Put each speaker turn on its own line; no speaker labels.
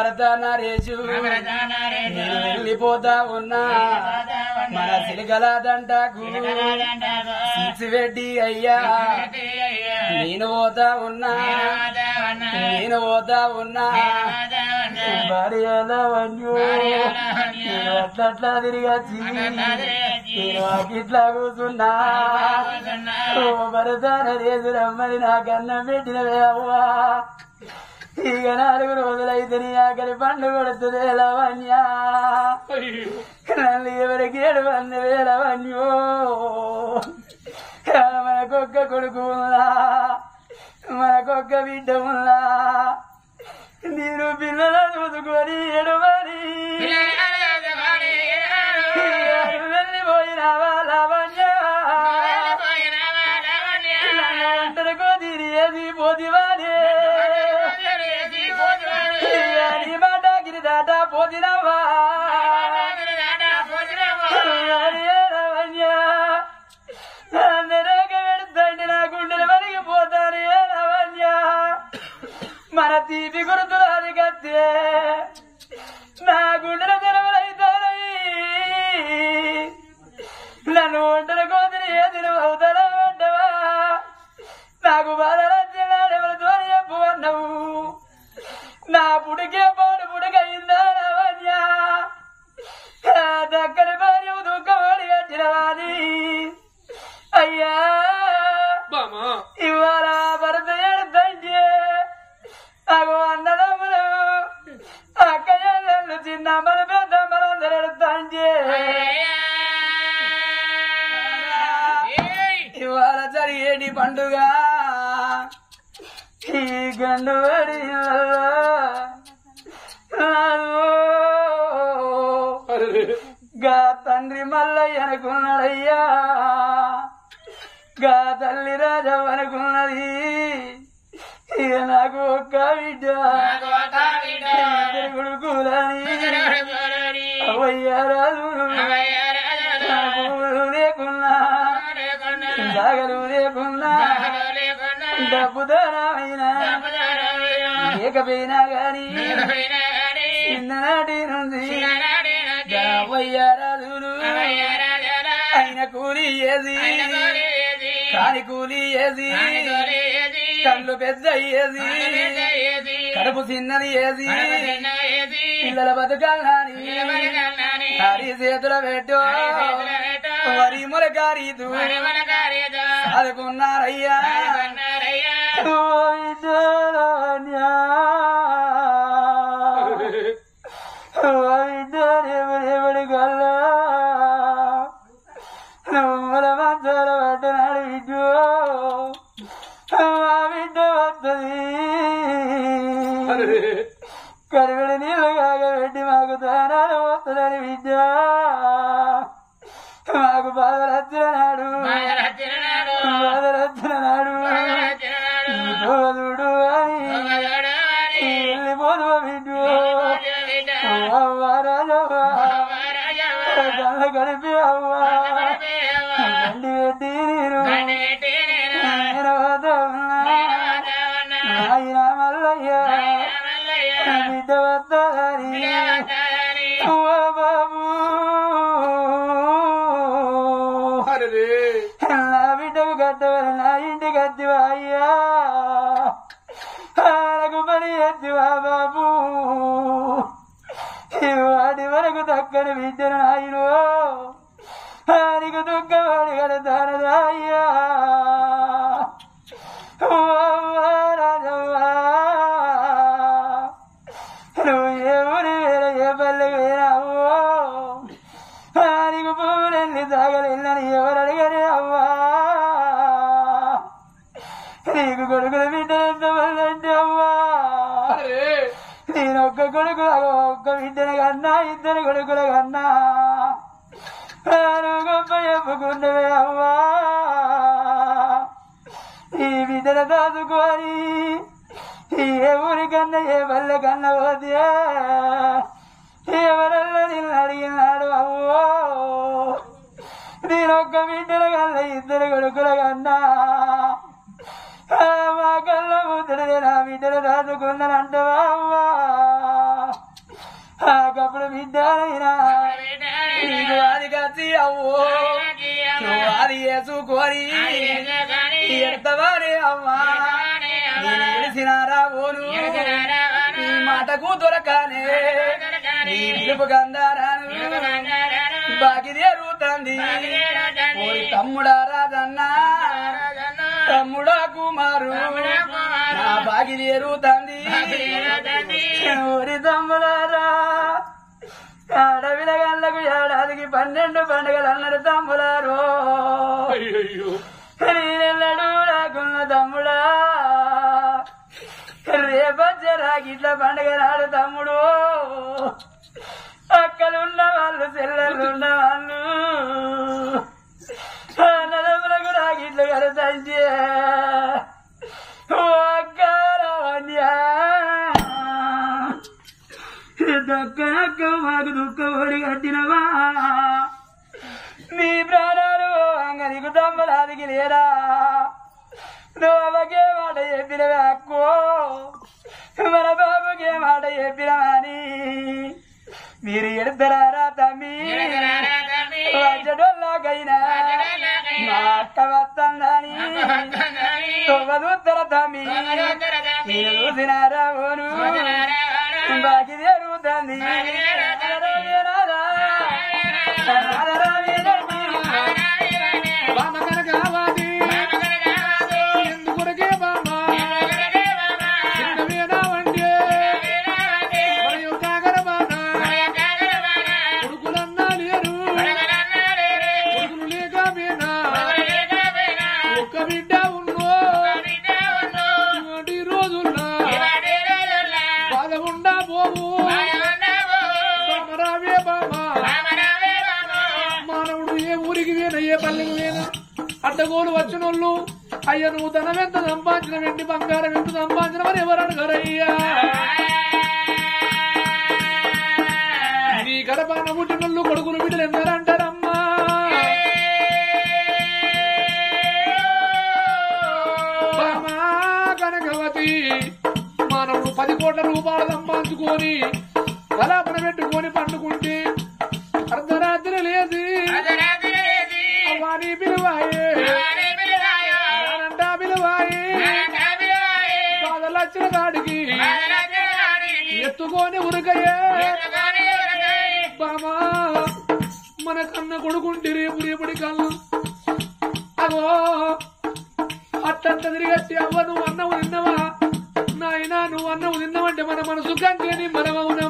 భరత నరేషు నేను వెళ్ళిపోతా ఉన్నా మన సిలిగల దండకు సిరిసిరెడ్డి అయ్యా నేను పోతా ఉన్నా భార్యల వన్యూ నేను అట్లా తిరిగచ్చి నేను ఇట్లా కూర్చున్నా భరత నరేషు రమ్మని నాకు అన్నం పెట్టినవే అవ్వా ఇక 4 రోజులైతే నీ ఆకలి పండు కొడుతుంది లవన్యా నన్ను ఎవరికి 7,000 లవన్యో మనకొక్క కొడుకు ఉందా మనకొక్క బిడ్డ ఉందా నేను పిల్లలను చూసుకొని ఎడమని వెళ్ళిపోయినావా లవన్యా ఒంటరికో తిరిగేది పోతివానే గిరిదాట పోతినవా పెడుతండి నా గుండెలు వరిగిపోతాను ఏవన్యా మన తీపి గుర్తులు అది కత్తే నా గుండెల తెరవలైతానయి నన్ను ఒంటరి కోతిని ఏ తిరుగు అవుతారా అంటవా నాకు బాధలు వచ్చినాడు ఎవరితో చెప్పు అన్నావు నా పుడికే పాడు పుడకయిందా లవన్యా దక్కని భార్య దుఃఖపడి కట్టినవాని అయ్యా ఇవాళ భరత ఏడుతంటే అగో అన్నదమ్ములు అక్క చెల్లెళ్ళు చిన్నమ్మలు పెద్దమ్మలందరూ ఎడుతంటే ఇవాళ జరిగేటి పండుగ ఈ గండు గా తండ్రి మల్లయ్య అనుకున్నాడయ్యా గా తల్లి రాజవ్ అనుకున్నది ఇక నాకు ఒక్క బిడ్డ కొడుకులని అవయ్యా రాజు లేకున్నా జాగలు లేకున్నా డబ్బుదారైనా లేకపోయినా గాని చిన్ననాటి నుండి రాజులు ఆయన కూలి ఏది కాని కూలి ఏది కళ్ళు పెద్ద ఏది కడుపు చిన్నది ఏది పిల్లల బతుకాలని కారి చేతుల పెట్టు వరి మురకారీదు చదువుకున్నారయ్యా ఎవరి గల్లా నువ్వుల మంచాల పట్టనాడు విడ్డు ఆ బిడ్డ వస్తుంది కరివిడి నీళ్ళు కాగబెట్టి మాకు దానాలు వస్తుందని బిడ్డ మాకు బాధలు వచ్చిన నాడు చూడు అని వెళ్ళిపోదు బిడ్డు అవ్వారాజవ్వా కళ్ళ గడిపి అవ్వా బండి పెట్టి నేను ఆయన మల్లయ్య బిడ్డ వద్దని బాబు నా బిడ్డకు కట్టవని నా ఇంటికి కట్టివా అయ్యా నాకు పని ఎత్తివా బాబు వాడి వరకు దక్కని బిడ్డను నాయను నీకు దుఃఖవాడి కడతానదా అయ్యా రాజవ్వా నువ్వు ఏ ఊరి వేరే ఏ పల్లెకి వేరావు నీకు పువ్వులెళ్ళి తాగలెళ్ళని ఎవరు అడిగారే అవ్వా నీకు కొడుకుల బిడ్డ ఎంతమంది అంటే అవ్వా నేనొక్క కొడుకు ఒక్క బిడ్డని కన్నా 2 కొడుకుల కన్నా నువ్వు గొప్ప చెప్పుకున్నవే అవ్వా ఈ బిడ్డను దాచుకొని ఏ ఊరికన్నా ఏ పల్లె కన్నా పోతే ఎవరన్నా నిన్ను అడిగినాడు అవ్వో నేనొక్క బిడ్డల కన్నా 2 కొడుకుల కన్నా మా కళ్ళ ముద్దుడే నా బిడ్డలు దాచుకున్నానంటవా అవ్వా అప్పుడు బిడ్డైనా నీకు అది కచ్చి అవ్వు నువ్వు అది వేసుకోని ఎడతవాడే అమ్మా నేను తెలిసినారా ఓను నీ మాటకు దొరకానే నీ పిలుపు గంధారాను బాకి తీరుతుంది ఓరి తమ్ముడా రాజన్నా తమ్ముడా కుమారు నా బాకి తీరుతుంది ఓరి తమ్ములారా ఆడవిలగళ్ళకు ఏడాదికి 12 పండుగలు అన్నారు తమ్ములారో నేనెన్నడూ నాకున్న తమ్ముడా రేపచ్చరాగిట్ల పండుగ నాడు తమ్ముడు అక్కలున్న వాళ్ళు చెల్లెళ్ళున్న వాళ్ళు అన్నదమ్ములకు రాగిట్లు కడతాంచే దొక్క మాకు దుఃఖపడి కట్టినవా నీ ప్రాణాలు అంగనికి తమ్మలాదికి లేరా నువ్వకే మాట చెప్పినవే అక్కో మన బాబుకే మాట చెప్పినవాని మీరు ఎడతారా తమ్మి వచ్చడోళ్ళకైనా మా అక్క వస్తుందని తొవ్వదూత్తర తమ్మి నేను చూసినారా ఓను బాకి జరుగుతుంది అడ్డగోలు వచ్చినోళ్ళు అయ్య నువ్వు ధనం ఎంత సంపాదించిన వెండి బంగారం ఎంత సంపాదించిన మరి ఎవరు అడగారయ్యా నీ గడపన పుట్టినోళ్ళు కొడుకులు బిడ్డలు ఎందరంటారమ్మా కనకవతి మానవుడు 10 కోట్ల రూపాయలు సంపాదించుకొని కలాపన పెట్టుకొని పండుకుంటే అర్ధరాత్రి లేచి వాణి పిలువాయే పిలువాయే బాధలచ్చిన కాడికి ఎత్తుకొని ఉరకయే బామా మన కన్న కొడుకుంటే రేపు రేపటి కళ్ళు అగో అట్టంత తిరిగచ్చి అవ్వ నువ్వు అన్నవు తిన్నవా నాయనా నువ్వు అన్నవు తిన్నావంటే మన మనసు కంటే మనమవున